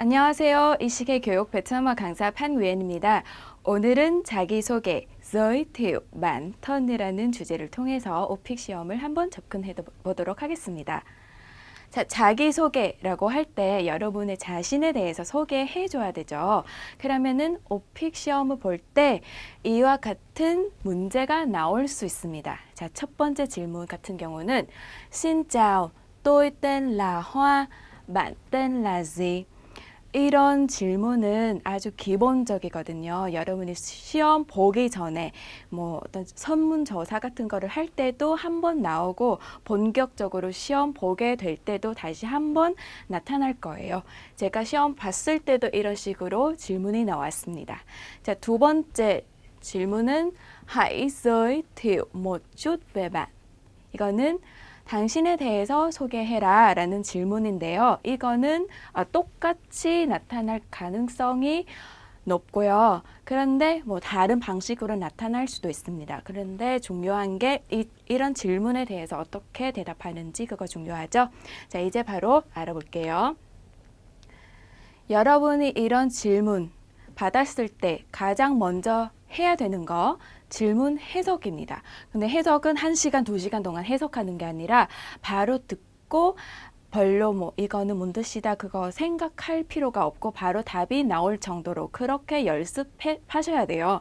안녕하세요. 이시계 교육 베트남어 강사 판위엔입니다. 오늘은 자기소개, giới thiệu bản thân 이라는 주제를 통해서 오픽 시험을 한번 접근해 보도록 하겠습니다. 자, 자기소개라고 할 때 여러분의 자신에 대해서 소개해 줘야 되죠. 그러면은 오픽 시험을 볼 때 이와 같은 문제가 나올 수 있습니다. 자, 첫 번째 질문 같은 경우는 Xin chào, tôi tên là Hoa, bạn tên là gì? 이런 질문은 아주 기본적이거든요. 여러분이 시험 보기 전에 뭐 어떤 설문조사 같은 거를 할 때도 한번 나오고 본격적으로 시험 보게 될 때도 다시 한번 나타날 거예요. 제가 시험 봤을 때도 이런 식으로 질문이 나왔습니다. 자, 두 번째 질문은 Hãy giới thiệu một chút về bạn. 이거는 당신에 대해서 소개해라 라는 질문인데요. 이거는 똑같이 나타날 가능성이 높고요. 그런데 뭐 다른 방식으로 나타날 수도 있습니다. 그런데 중요한 게 이런 질문에 대해서 어떻게 대답하는지 그거 중요하죠. 자, 이제 바로 알아볼게요. 여러분이 이런 질문 받았을 때 가장 먼저 해야 되는 거 질문 해석입니다. 근데 해석은 1시간, 2시간 동안 해석하는 게 아니라 바로 듣고 별로 뭐 이거는 뭔 뜻이다 그거 생각할 필요가 없고 바로 답이 나올 정도로 그렇게 연습하셔야 돼요.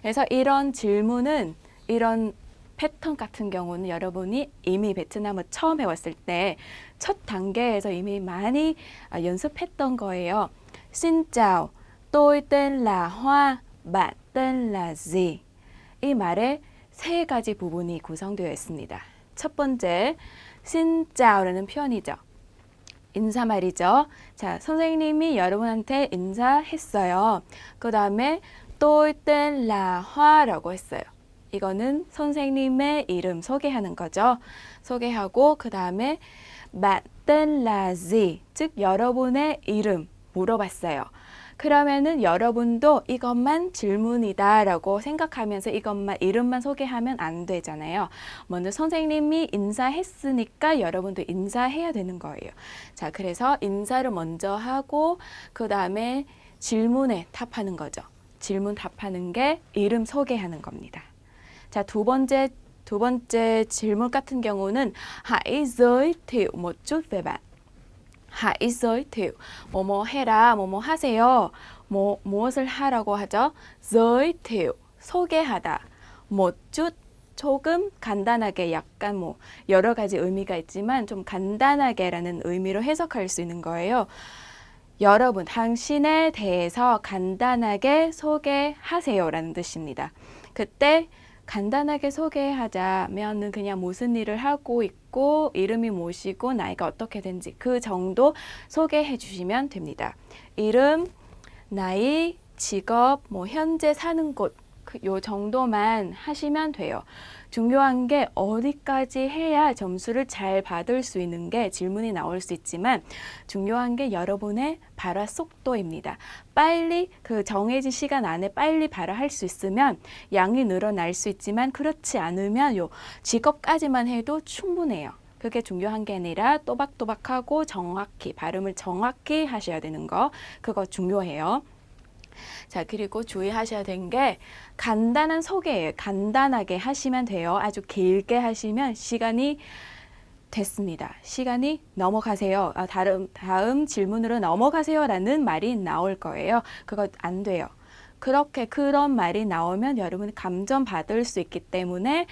그래서 이런 질문은 이런 패턴 같은 경우는 여러분이 이미 베트남을 처음 해왔을 때 첫 단계에서 이미 많이 연습했던 거예요. Xin chào, tôi tên là Hoa, bạn tên là gì? 이 말에 세 가지 부분이 구성되어 있습니다. 첫 번째, Xin chào 라는 표현이죠. 인사말이죠. 자, 선생님이 여러분한테 인사했어요. 그 다음에 tôi tên là Hoa라고 했어요. 이거는 선생님의 이름 소개하는 거죠. 소개하고 그 다음에 bạn tên là gì? 즉 여러분의 이름 물어봤어요. 그러면은 여러분도 이것만 질문이다 라고 생각하면서 이것만 이름만 소개하면 안 되잖아요. 먼저 선생님이 인사했으니까 여러분도 인사해야 되는 거예요. 자, 그래서 인사를 먼저 하고 그 다음에 질문에 답하는 거죠. 질문 답하는 게 이름 소개하는 겁니다. 자, 두 번째 질문 같은 경우는 Hãy giới thiệu một chút về bạn. Hãy giới thiệu 뭐뭐 해라, 뭐뭐 하세요. 무엇을 하라고 하죠? giới thiệu 소개하다. một chút 조금 간단하게 약간 뭐 여러 가지 의미가 있지만 좀 간단하게라는 의미로 해석할 수 있는 거예요. 여러분, 당신에 대해서 간단하게 소개하세요라는 뜻입니다. 그때 간단하게 소개하자면은 그냥 무슨 일을 하고 있고 이름이 무엇이고 나이가 어떻게 된지 그 정도 소개해 주시면 됩니다. 이름, 나이, 직업, 뭐 현재 사는 곳 요 정도만 하시면 돼요. 중요한 게 어디까지 해야 점수를 잘 받을 수 있는 게 질문이 나올 수 있지만 중요한 게 여러분의 발화 속도입니다. 빨리 그 정해진 시간 안에 빨리 발화할 수 있으면 양이 늘어날 수 있지만 그렇지 않으면 요 직업까지만 해도 충분해요. 그게 중요한 게 아니라 또박또박하고 정확히 발음을 정확히 하셔야 되는 거 그거 중요해요. 자, 그리고 주의하셔야 되는 게 간단한 소개예요. 간단하게 하시면 돼요. 아주 길게 하시면 시간이 됐습니다. 시간이 넘어가세요. 다음 질문으로 넘어가세요 라는 말이 나올 거예요. 그거 안 돼요. 그런 말이 나오면 여러분이 감점 받을 수 있기 때문에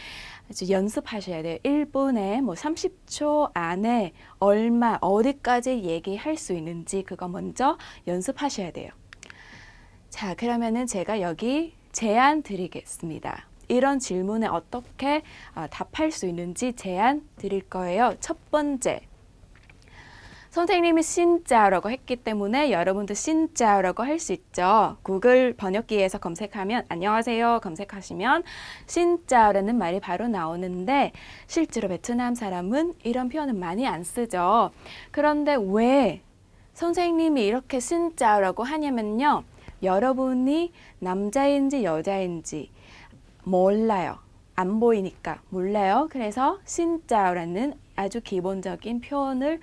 아주 연습하셔야 돼요. 1분에 뭐 30초 안에 얼마 어디까지 얘기할 수 있는지 그거 먼저 연습하셔야 돼요. 자, 그러면은 제가 여기 제안 드리겠습니다. 이런 질문에 어떻게 답할 수 있는지 제안 드릴 거예요. 첫 번째, 선생님이 신짜오라고 했기 때문에 여러분도 신짜오라고 할 수 있죠. 구글 번역기에서 검색하면 안녕하세요 검색하시면 신짜오라는 말이 바로 나오는데 실제로 베트남 사람은 이런 표현은 많이 안 쓰죠. 그런데 왜 선생님이 이렇게 신짜오라고 하냐면요. 여러분이 남자인지 여자인지 몰라요. 안 보이니까 몰라요. 그래서 신짜오라는 아주 기본적인 표현을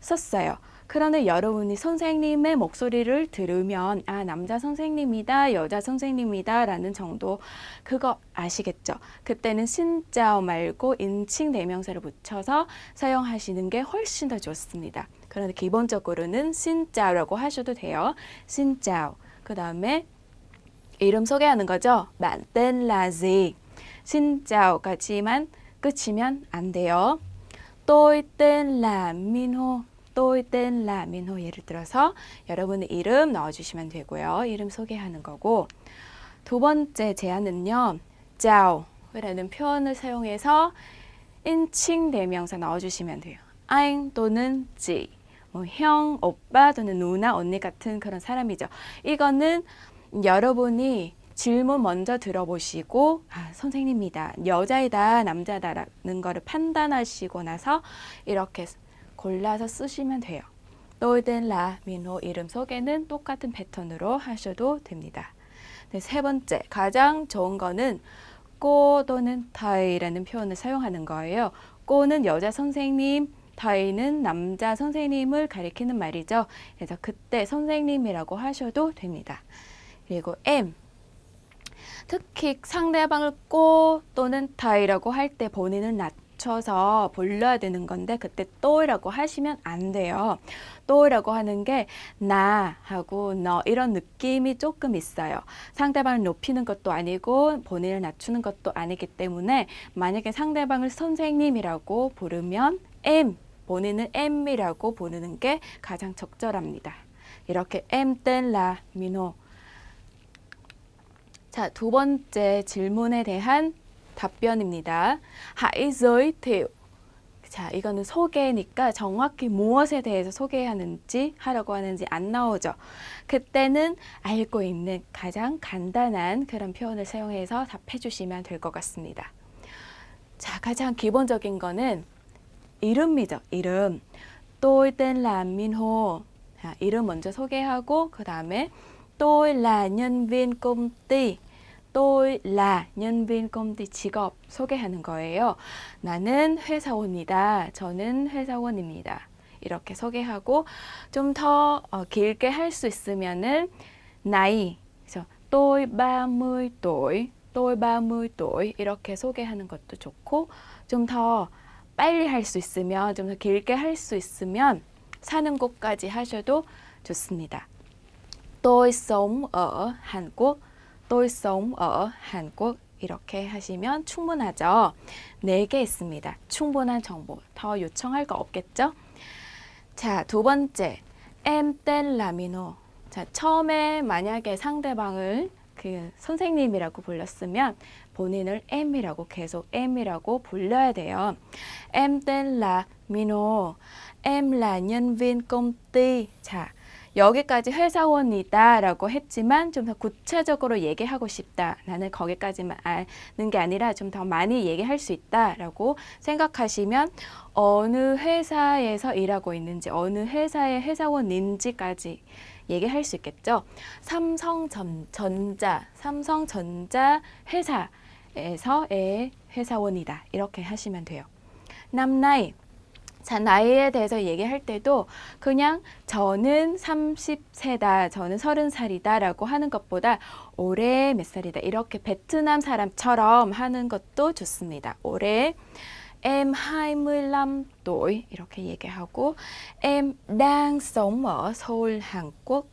썼어요. 그러나 여러분이 선생님의 목소리를 들으면 아, 남자 선생님이다, 여자 선생님이다 라는 정도 그거 아시겠죠? 그때는 신짜오 말고 인칭 대명사를 붙여서 사용하시는 게 훨씬 더 좋습니다. 그런데 기본적으로는 신짜오라고 하셔도 돼요. 신짜오. 그 다음에 이름 소개하는 거죠. bạn tên là gì? 신짜오까지만 끝이면 안 돼요. tôi tên là Minho. tôi tên là Minho. 예를 들어서 여러분의 이름 넣어주시면 되고요. 이름 소개하는 거고. 두 번째 제안은요. 짜오라는 표현을 사용해서 인칭 대명사 넣어주시면 돼요. anh 또는 지, 뭐 형, 오빠 또는 누나, 언니 같은 그런 사람이죠. 이거는 여러분이 질문 먼저 들어보시고 아, 선생님이다, 여자이다, 남자다라는 거를 판단하시고 나서 이렇게 골라서 쓰시면 돼요. tôi tên là Minho 이름 소개는 똑같은 패턴으로 하셔도 됩니다. 네, 세 번째, 가장 좋은 거는 꼬 또는 타이라는 표현을 사용하는 거예요. 꼬는 여자 선생님, 타이는 남자 선생님을 가리키는 말이죠. 그래서 그때 선생님이라고 하셔도 됩니다. 그리고 M, 특히 상대방을 꼬 또는 타이라고 할 때 본인을 낮춰서 불러야 되는 건데 그때 또이라고 하시면 안 돼요. 또이라고 하는 게 나하고 너 이런 느낌이 조금 있어요. 상대방을 높이는 것도 아니고 본인을 낮추는 것도 아니기 때문에 만약에 상대방을 선생님이라고 부르면 M, 본인은 M이라고 부르는 게 가장 적절합니다. 이렇게 em tên là Minho. 자, 두 번째 질문에 대한 답변입니다. hãy giới thiệu. 자, 이거는 소개니까 정확히 무엇에 대해서 소개하는지 하라고 하는지 안 나오죠. 그때는 알고 있는 가장 간단한 그런 표현을 사용해서 답해 주시면 될 것 같습니다. 자, 가장 기본적인 거는 이름이죠. 이름. tôi tên là Minho. 자, 이름 먼저 소개하고 그 다음에 tôi là nhân viên công ty. tôi là nhân viên công ty 직업 소개하는 거예요. 나는 회사원이다. 저는 회사원입니다. 이렇게 소개하고 좀 더 길게 할 수 있으면은 나이. 그래서 tôi 30 tuổi. tôi 30 tuổi 이렇게 소개하는 것도 좋고 좀 더 빨리 할 수 있으면 좀 더 길게 할 수 있으면 사는 곳까지 하셔도 좋습니다. tôi sống ở Hàn Quốc. tôi sống ở Hàn Quốc 이렇게 하시면 충분하죠. 4개 있습니다. 충분한 정보. 더 요청할 거 없겠죠? 자, 두 번째. em tên là Minho. 자, 처음에 만약에 상대방을 그 선생님이라고 불렀으면 본인을 M이라고 계속 M이라고 불러야 돼요. em tên là Minho. em là nhân viên công ty. 자, 여기까지 회사원이다 라고 했지만 좀 더 구체적으로 얘기하고 싶다. 나는 거기까지만 아는 게 아니라 좀 더 많이 얘기할 수 있다 라고 생각하시면 어느 회사에서 일하고 있는지 어느 회사의 회사원인지까지 얘기할 수 있겠죠. 삼성전자 회사에서의 회사원이다. 이렇게 하시면 돼요. 남나이. 자, 나이에 대해서 얘기할 때도 그냥 저는 30세다, 저는 30살이다 라고 하는 것보다 올해 몇 살이다 이렇게 베트남 사람처럼 하는 것도 좋습니다. 올해 em 25 tuổi 이렇게 얘기하고 em đang sống ở 서울, 한국.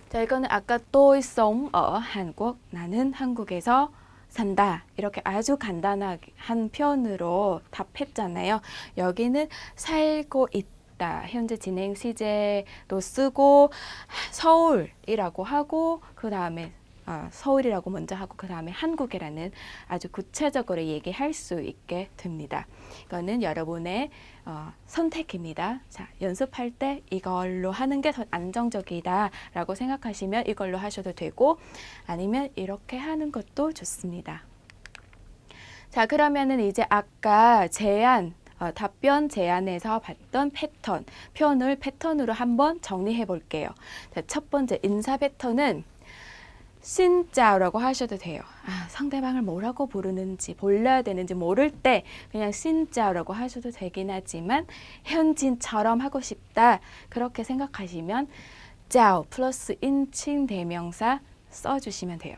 자, 이거는 아까 tôi sống ở Hàn Quốc, 나는 한국에서 산다. 이렇게 아주 간단하게 한 표현으로 답했잖아요. 여기는 살고 있다. 현재 진행 시제도 쓰고 서울이라고 하고 그 다음에 서울이라고 먼저 하고 그 다음에 한국이라는 아주 구체적으로 얘기할 수 있게 됩니다. 이거는 여러분의 선택입니다. 자, 연습할 때 이걸로 하는 게 더 안정적이다 라고 생각하시면 이걸로 하셔도 되고 아니면 이렇게 하는 것도 좋습니다. 자, 그러면은 이제 아까 답변 제안에서 봤던 패턴, 표현을 패턴으로 한번 정리해 볼게요. 자, 첫 번째 인사 패턴은 신짜오라고 하셔도 돼요. 상대방을 뭐라고 부르는지 불러야 되는지 모를 때 그냥 신짜오라고 하셔도 되긴 하지만 현진처럼 하고 싶다 그렇게 생각하시면 짜오 플러스 인칭 대명사 써주시면 돼요.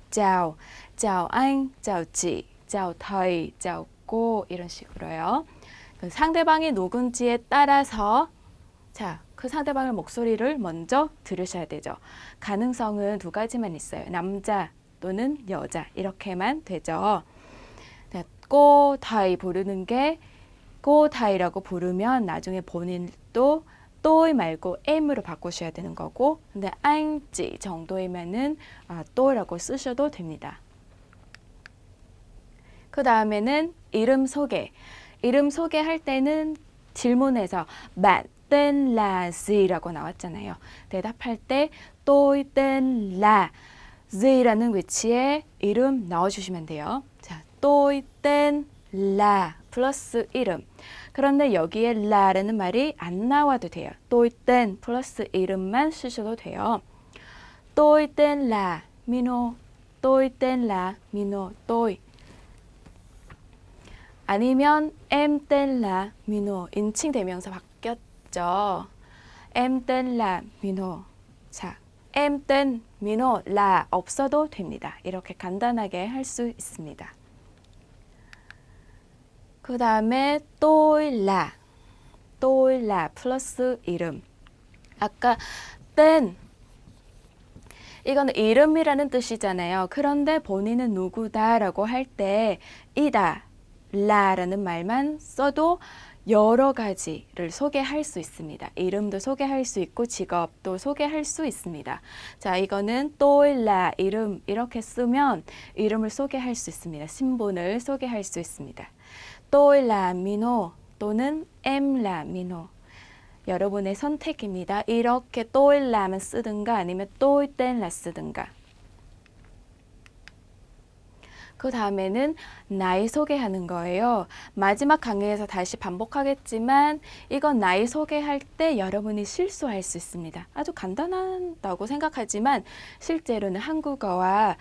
짜오, 짜오 anh, 짜오 chị, 짜오 thầy, 짜오 cô 이런 식으로요. 상대방이 누군지에 따라서 그 상대방의 목소리를 먼저 들으셔야 되죠. 가능성은 두 가지만 있어요. 남자 또는 여자 이렇게만 되죠. 꼬다이 부르는 게 꼬다이라고 부르면 나중에 본인도 또이 말고 M으로 바꾸셔야 되는 거고 근데 anh, chị 정도이면은 또라고 쓰셔도 됩니다. 그 다음에는 이름 소개. 이름 소개할 때는 질문에서 bạn tên là gì?라고 나왔잖아요. 대답할 때 tôi tên là gì?라는 위치에 이름 넣어주시면 돼요. 자, tôi tên là 플러스 이름. 그런데 여기에 라라는 말이 안 나와도 돼요. tôi tên 플러스 이름만 쓰셔도 돼요. tôi tên là Mino, tôi tên là Mino, tôi. 아니면 em tên là Mino, 인칭 대명사 바뀌었죠. em tên là Mino. 자, em tên Mino, 라 없어도 됩니다. 이렇게 간단하게 할 수 있습니다. 그 다음에 tôi là 플러스 이름. 아까 tên 이거는 이름이라는 뜻이잖아요. 그런데 본인은 누구다라고 할 때 이다, 라라는 말만 써도 여러 가지를 소개할 수 있습니다. 이름도 소개할 수 있고 직업도 소개할 수 있습니다. 자, 이거는 tôi là 이름 이렇게 쓰면 이름을 소개할 수 있습니다. 신분을 소개할 수 있습니다. tôi là Mino 또는 em là Mino. 여러분의 선택입니다. 이렇게 tôi la만 쓰든가 아니면 tôi tên là 쓰든가. 그 다음에는 나이 소개하는 거예요. 마지막 강의에서 다시 반복하겠지만 이건 나이 소개할 때 여러분이 실수할 수 있습니다. 아주 간단하다고 생각하지만 실제로는 한국어와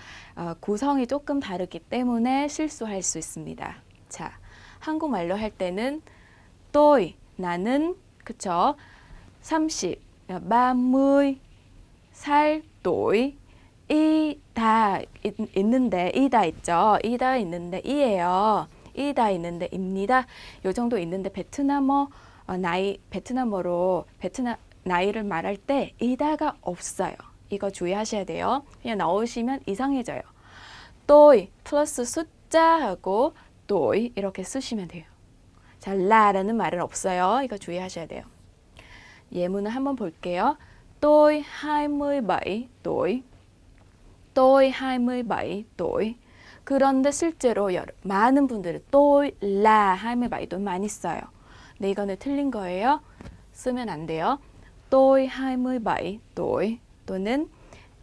구성이 조금 다르기 때문에 실수할 수 있습니다. 자, 한국말로 할 때는 tôi, 나는 그쵸? 30, 30살 tuổi 이다 있는데 이다 있죠. 이다 있는데 이예요. 이다 있는데 입니다. 요 정도 있는데 베트남어 베트남어로 나이를 말할 때 이다가 없어요. 이거 주의하셔야 돼요. 그냥 넣으시면 이상해져요. tôi 플러스 숫자하고 tôi 이렇게 쓰시면 돼요. 자, 라라는 말은 없어요. 이거 주의하셔야 돼요. 예문을 한번 볼게요. tôi 27 tuổi. tôi 27 tuổi. 그런데 실제로 많은 분들은 tôi là 27 tuổi 많이 써요. 근데 이거는 틀린 거예요. 쓰면 안 돼요. tôi 27 tuổi 또는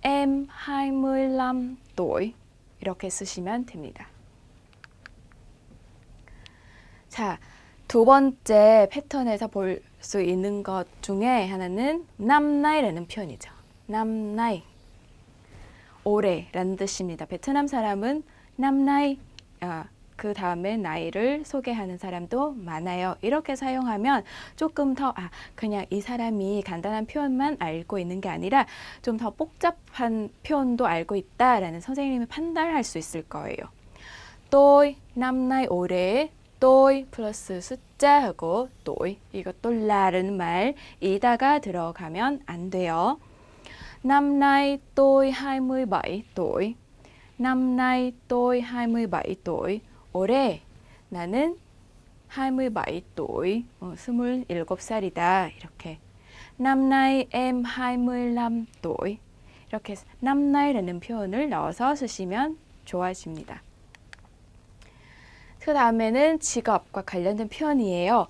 em 25 tuổi 이렇게 쓰시면 됩니다. 자, 두 번째 패턴에서 볼 수 있는 것 중에 하나는 năm nay 라는 표현이죠. năm nay 올해라는 뜻입니다. 베트남 사람은 năm nay 그 다음에 나이를 소개하는 사람도 많아요. 이렇게 사용하면 조금 더 그냥 이 사람이 간단한 표현만 알고 있는 게 아니라 좀 더 복잡한 표현도 알고 있다라는 선생님이 판단할 수 있을 거예요. tôi năm nay 올해 tôi 플러스 숫자하고 tôi 이것도 라는 말 이다가 들어가면 안 돼요. năm nay tôi 27 tuổi. năm nay tôi 27 tuổi. 올해 나는 27 tuổi, 27살이다. 이렇게. năm nay em 25 tuổi. 이렇게 năm nay라는 표현을 넣어서 쓰시면 좋아집니다. 그 다음에는 직업과 관련된 표현이에요.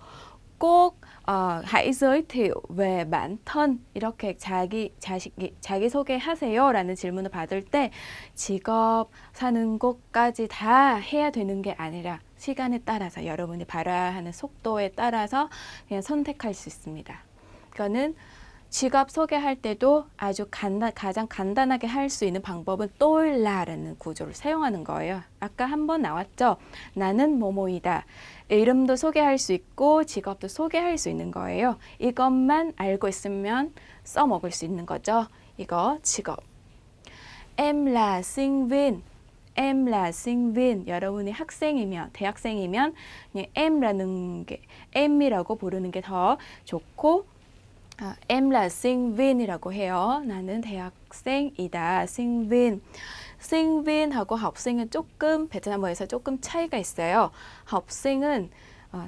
꼭 hãy giới thiệu về bản thân 이렇게 자기 소개하세요 라는 질문을 받을 때 직업, 사는 곳까지 다 해야 되는 게 아니라 시간에 따라서 여러분이 발화하는 속도에 따라서 그냥 선택할 수 있습니다. 그거는 직업 소개할 때도 아주 가장 간단하게 할 수 있는 방법은 또일라라는 구조를 사용하는 거예요. 아까 한번 나왔죠? 나는 뭐뭐이다. 이름도 소개할 수 있고 직업도 소개할 수 있는 거예요. 이것만 알고 있으면 써먹을 수 있는 거죠. 이거 직업. Em là sinh viên. Em là sinh viên. 여러분이 학생이면, 대학생이면 그냥 em라는 게, em이라고 부르는 게 더 좋고, em là sinh viên 이라고 해요. 나는 대학생이다. sinh viên. sinh viên 하고 học sinh 은 조금 베트남어에서 조금 차이가 있어요. học sinh 은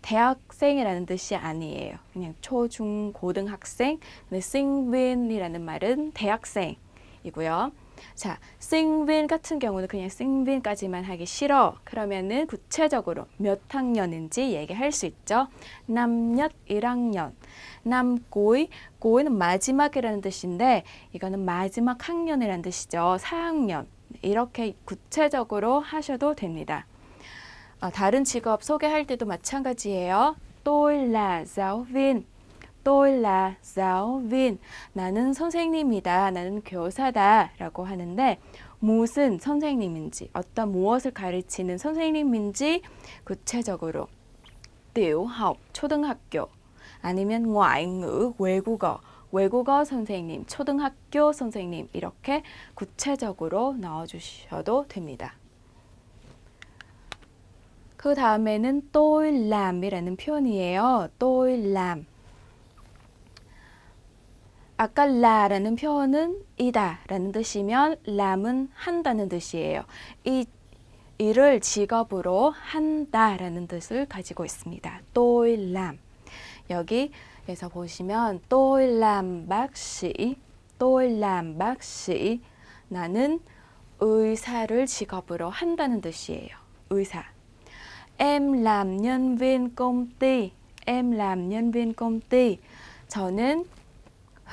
대학생이라는 뜻이 아니에요. 그냥 초, 중, 고등학생. 근데 sinh viên 이라는 말은 대학생이고요. 자, sinh viên 같은 경우는 그냥 sinh viên 까지만 하기 싫어. 그러면은 구체적으로 몇 학년인지 얘기할 수 있죠. năm nhất 1학년. năm cuối, cuối 는 마지막이라는 뜻인데 이거는 마지막 학년이라는 뜻이죠. 4학년. 이렇게 구체적으로 하셔도 됩니다. 다른 직업 소개할 때도 마찬가지예요. tôi là giáo viên. tôi là giáo viên. 나는 선생님이다. 나는 교사다. 라고 하는데 무슨 선생님인지, 어떤 무엇을 가르치는 선생님인지 구체적으로 tiểu học, 초등학교, 아니면 ngoại ngữ, 외국어, 외국어 선생님, 초등학교 선생님 이렇게 구체적으로 넣어주셔도 됩니다. 그 다음에는 tôi làm 이라는 표현이에요. tôi làm. 아까 라라는 표현은 이다 라는 뜻이면 람은 한다는 뜻이에요. 이 일을 직업으로 한다 라는 뜻을 가지고 있습니다. tôi làm. 여기에서 보시면 tôi làm bác sĩ, tôi làm bác sĩ. 나는 의사를 직업으로 한다는 뜻이에요. 의사. Em làm nhân viên công ty, em làm nhân viên công ty. 저는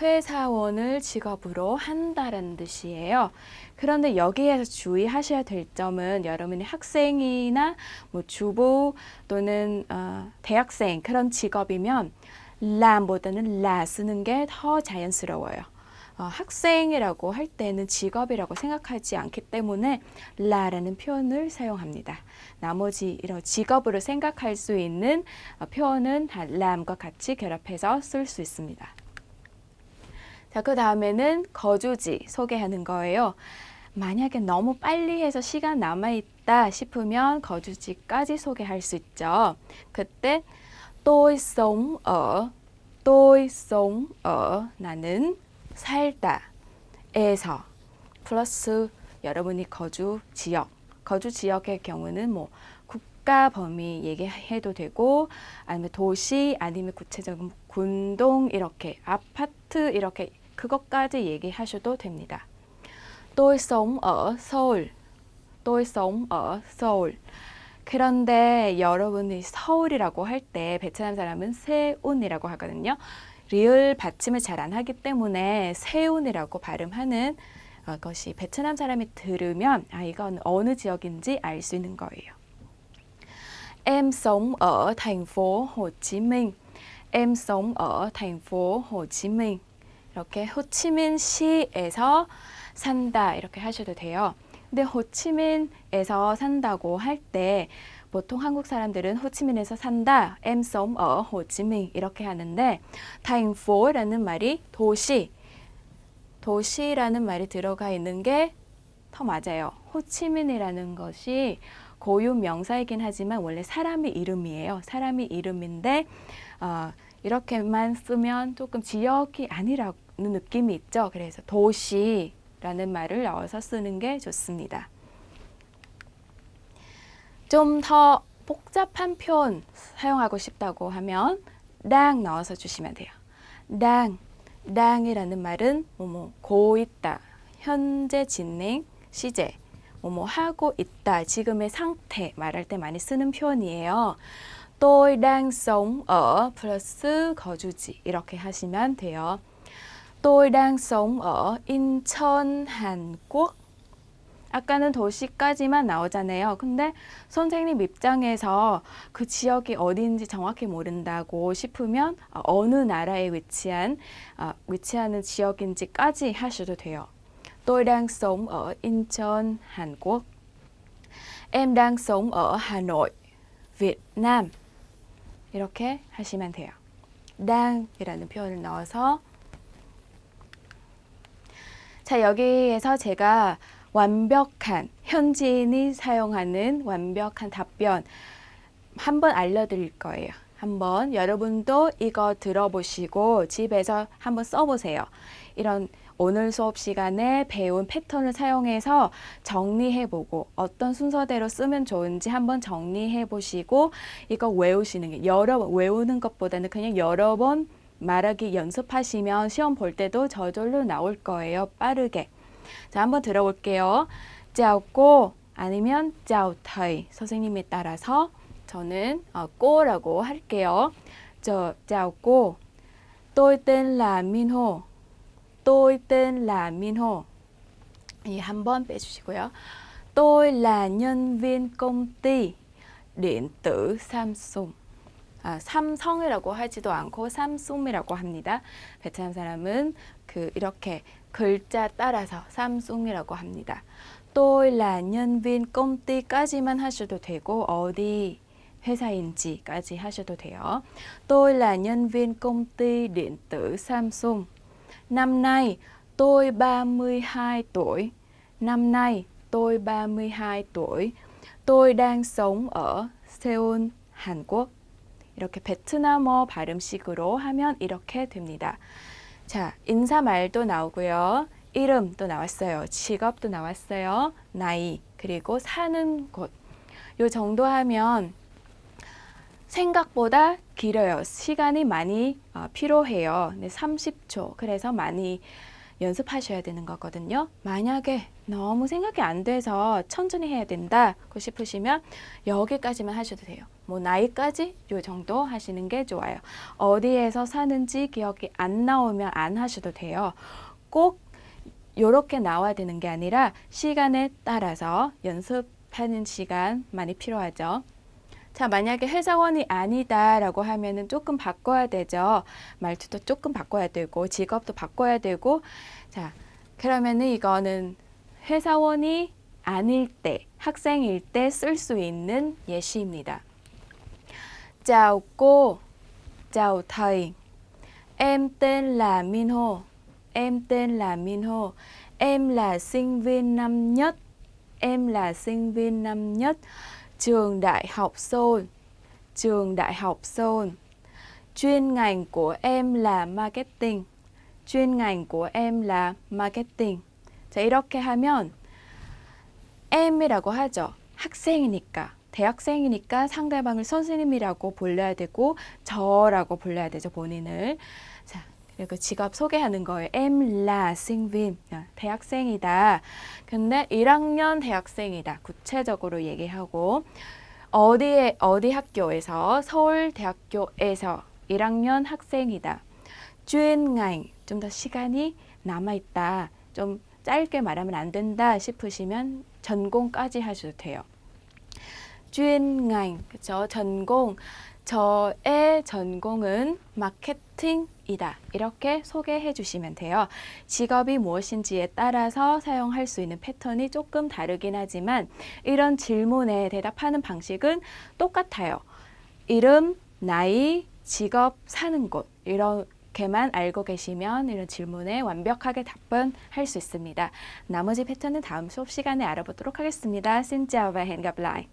회사원을 직업으로 한다라는 뜻이에요. 그런데 여기에서 주의하셔야 될 점은 여러분이 학생이나 뭐 주부 또는 대학생 그런 직업이면 람보다는 라 쓰는 게 더 자연스러워요. 학생이라고 할 때는 직업이라고 생각하지 않기 때문에 라라는 표현을 사용합니다. 나머지 이런 직업으로 생각할 수 있는 표현은 람과 같이 결합해서 쓸 수 있습니다. 자, 그 다음에는 거주지 소개하는 거예요. 만약에 너무 빨리 해서 시간 남아있다 싶으면 거주지까지 소개할 수 있죠. 그때 tôi sống ở, tôi sống ở, 나는 살다, 에서, 플러스 여러분이 거주 지역, 거주 지역의 경우는 뭐 국가 범위 얘기해도 되고 아니면 도시 아니면 구체적인 군동 이렇게 아파트 이렇게 그것까지 얘기하셔도 됩니다. tôi sống ở 서울. tôi sống ở 서울. 그런데 여러분이 서울이라고 할 때 베트남 사람은 세운이라고 하거든요. 리을 받침을 잘 안 하기 때문에 세운이라고 발음하는 것이 베트남 사람이 들으면 이건 어느 지역인지 알 수 있는 거예요. Em sống ở thành phố Hồ Chí Minh. Em sống ở thành phố Hồ Chí Minh. 이렇게 호치민시에서 산다 이렇게 하셔도 돼요. 근데 호치민에서 산다고 할 때 보통 한국 사람들은 호치민에서 산다, em sống ở Hồ Chí Minh 이렇게 하는데 thành phố 라는 말이 도시, 도시라는 말이 들어가 있는 게 더 맞아요. 호치민이라는 것이 고유 명사이긴 하지만 원래 사람의 이름이에요. 사람의 이름인데 이렇게만 쓰면 조금 지역이 아니라는 느낌이 있죠. 그래서 도시라는 말을 넣어서 쓰는 게 좋습니다. 좀 더 복잡한 표현 사용하고 싶다고 하면 đang 넣어서 주시면 돼요. 당이라는 말은 뭐뭐 고 있다, 현재 진행, 시제, 뭐뭐 하고 있다, 지금의 상태 말할 때 많이 쓰는 표현이에요. tôi đang sống ở 플러스 거주지 이렇게 하시면 돼요. tôi đang sống ở Incheon, Hàn Quốc. 아까는 도시까지만 나오잖아요. 근데 선생님 입장에서 그 지역이 어디인지 정확히 모른다고 싶으면 어느 나라에 위치하는 지역인지까지 하셔도 돼요. Tôi đang sống ở Incheon, Hàn Quốc. Em đang sống ở Hà Nội, Việt Nam. 이렇게 하시면 돼요. 당이라는 표현을 넣어서 자, 여기에서 제가 완벽한 현지인이 사용하는 완벽한 답변 한번 알려드릴 거예요. 한번 여러분도 이거 들어보시고 집에서 한번 써보세요. 이런 오늘 수업 시간에 배운 패턴을 사용해서 정리해보고 어떤 순서대로 쓰면 좋은지 한번 정리해보시고 이거 외우시는 게 여러 번 외우는 것보다는 그냥 여러 번 말하기 연습하시면 시험 볼 때도 저절로 나올 거예요. 빠르게. 자, 한번 들어볼게요. 짜오꼬 아니면 짜오타이 선생님에 따라서 저는 꼬라고 할게요. 저 짜오꼬 tôi tên là Minho. tôi tên là Minho. 이 한번 빼주시고요. tôi là nhân viên công ty điện tử Samsung. 삼성이라고 하지도 않고 삼숭이라고 합니다. 베트남 사람은 이렇게 글자 따라서 삼숭이라고 합니다. tôi là nhân viên công ty까지만 하셔도 되고 어디 회사인지까지 하셔도 돼요. tôi là nhân viên công ty điện tử Samsung. Năm nay tôi 32 tuổi. Năm nay tôi 32 tuổi. Tôi đang sống ở Seoul, Hàn Quốc. 이렇게 베트남어 발음식으로 하면 이렇게 됩니다. 자, 인사말도 나오고요. 이름도 나왔어요. 직업도 나왔어요. 나이, 그리고 사는 곳. 요 정도 하면 생각보다 길어요. 시간이 많이 필요해요. 네, 30초. 그래서 많이 연습하셔야 되는 거거든요. 만약에 너무 생각이 안 돼서 천천히 해야 된다고 싶으시면 여기까지만 하셔도 돼요. 뭐 나이까지 요 정도 하시는 게 좋아요. 어디에서 사는지 기억이 안 나오면 안 하셔도 돼요. 꼭 요렇게 나와야 되는 게 아니라 시간에 따라서 연습하는 시간 많이 필요하죠. 자, 만약에 회사원이 아니다라고 하면은 조금 바꿔야 되죠. 말투도 조금 바꿔야 되고 직업도 바꿔야 되고. 자, 그러면은 이거는 회사원이 아닐 때, 학생일 때 쓸 수 있는 예시입니다. Chào cô, chào thầy. Em tên là Minho. Em tên là Minho. Em là sinh viên năm nhất. Em là sinh viên năm nhất. Trường Đại học Seoul. Trường Đại học Seoul. Chuyên ngành của em là marketing. chuyên ngành của em là marketing. 자, 이렇게 하면 M이라고 하죠. 학생이니까. 대학생이니까 상대방을 선생님이라고 불러야 되고 저라고 불러야 되죠. 본인을. 자, 그리고 직업 소개하는 거예요. Em là sinh viên. 대학생이다. 근데 1학년 대학생이다. 구체적으로 얘기하고 어디 학교에서 서울대학교에서 1학년 학생이다. chuyên ngành. 좀 더 시간이 남아있다. 좀 짧게 말하면 안 된다 싶으시면 전공까지 하셔도 돼요. chuyên ngành, 그렇죠? 전공. 저의 전공은 마케팅이다. 이렇게 소개해 주시면 돼요. 직업이 무엇인지에 따라서 사용할 수 있는 패턴이 조금 다르긴 하지만 이런 질문에 대답하는 방식은 똑같아요. 이름, 나이, 직업, 사는 곳 이렇게만 알고 계시면 이런 질문에 완벽하게 답변할 수 있습니다. 나머지 패턴은 다음 수업 시간에 알아보도록 하겠습니다. Xin chào và hẹn gặp lại.